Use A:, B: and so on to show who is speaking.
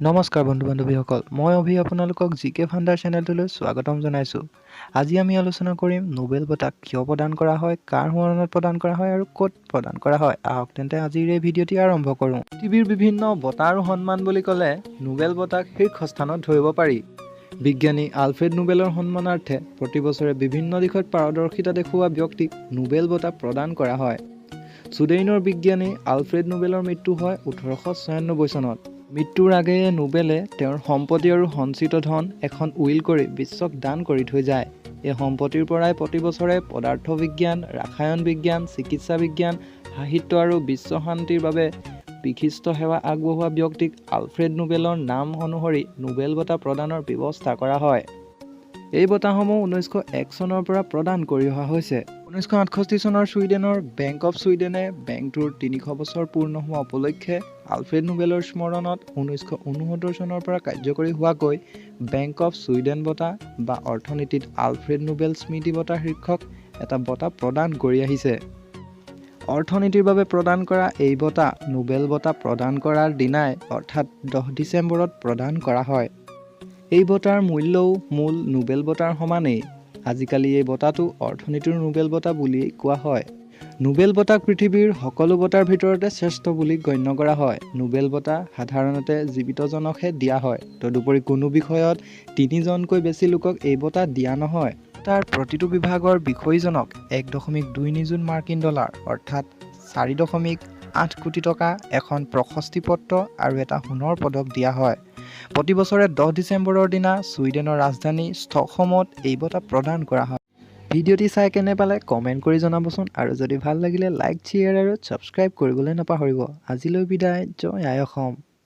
A: নমস্কাৰ বন্ধু বান্ধৱীসকল, মই অভি আপোনালোকক জিকে ফাণ্ডাৰ চেনেলটোলৈ স্বাগতম জনাইছোঁ। আজি আমি আলোচনা কৰিম নোবেল বঁটা কিয় প্ৰদান কৰা হয়, কাৰ মৰণত প্ৰদান কৰা হয় আৰু ক'ত প্ৰদান কৰা হয়। আহক তেন্তে আজিৰ এই ভিডিঅ'টি আৰম্ভ কৰোঁ। পৃথিৱীৰ বিভিন্ন বঁটা আৰু সন্মান বুলি ক'লে নোবেল বঁটাক শীৰ্ষস্থানত ধৰিব পাৰি। বিজ্ঞানী আলফ্ৰেড নোবেলৰ সন্মানাৰ্থে প্ৰতি বছৰে বিভিন্ন দিশত পাৰদৰ্শিতা দেখুওৱা ব্যক্তিক নোবেল বঁটা প্ৰদান কৰা হয়। ছুইডেনৰ বিজ্ঞানী আলফ্ৰেড নোবেলৰ মৃত্যু হয় 1896 চনত। মৃত্যুৰ আগেয়ে নোবেলে তেওঁৰ সম্পত্তি আৰু সঞ্চিত ধন এখন উইল কৰি বিশ্বক দান কৰি থৈ যায়। এই সম্পত্তিৰ পৰাই প্ৰতি বছৰে পদাৰ্থ বিজ্ঞান, ৰাসায়ন বিজ্ঞান, চিকিৎসা বিজ্ঞান, সাহিত্য আৰু বিশ্ব শান্তিৰ বাবে বিশিষ্ট সেৱা আগবঢ়োৱা ব্যক্তিক আলফ্ৰেড নোবেলৰ নাম অনুসৰি নোবেল বঁটা প্ৰদানৰ ব্যৱস্থা কৰা হয়। এই বঁটাসমূহ 1901 চনৰ পৰা প্ৰদান কৰি অহা হৈছে। 1968 চনৰ ছুইডেনৰ বেংক অৱ ছুইডেনে বেংকটোৰ 300 বছৰ পূৰ্ণ হোৱা উপলক্ষে আলফ্ৰেড নোবেলৰ স্মৰণত 1969 চনৰ পৰা কাৰ্যকৰী হোৱাকৈ বেংক অৱ ছুইডেন বঁটা বা অৰ্থনীতিত আলফ্ৰেড নোবেল স্মৃতি বঁটা শীৰ্ষক এটা বঁটা প্ৰদান কৰি আহিছে। অৰ্থনীতিৰ বাবে প্ৰদান কৰা এই বঁটা নোবেল বঁটা প্ৰদান কৰাৰ দিনাই অৰ্থাৎ 10 ডিচেম্বৰত প্ৰদান কৰা হয়। এই বঁটাৰ মূল্যও মূল নোবেল বঁটাৰ সমানেই। আজিকালি এই বঁটাটো অৰ্থনীতিৰ নোবেল বঁটা বুলিয়েই কোৱা হয়। নোবেল বঁটাক পৃথিৱীৰ সকলো বঁটাৰ ভিতৰতে শ্ৰেষ্ঠ বুলি গণ্য কৰা হয়। নোবেল বঁটা সাধাৰণতে জীৱিতজনকহে দিয়া হয়। তদুপৰি কোনো বিষয়ত 3জনকৈ বেছি লোকক এই বঁটা দিয়া নহয়। তাৰ প্ৰতিটো বিভাগৰ বিষয়জনক 1.2 নিযুত মাৰ্কিন ডলাৰ অৰ্থাৎ 4.8 কোটি টকা, এখন প্ৰশস্তি পত্ৰ আৰু এটা সোণৰ পদক দিয়া হয়। প্ৰতি বছৰে 10 ডিচেম্বৰৰ দিনা ছুইডেনৰ ৰাজধানী ষ্টকহোমত এই বঁটা প্ৰদান কৰা হয়। ভিডিঅ'টি চাই কেনে পালে কমেণ্ট কৰি জনাবচোন আৰু যদি ভাল লাগিলে লাইক, শ্বেয়াৰ আৰু ছাবস্ক্ৰাইব কৰিবলৈ নাপাহৰিব। আজিলৈ বিদায়। জয় আই অসম।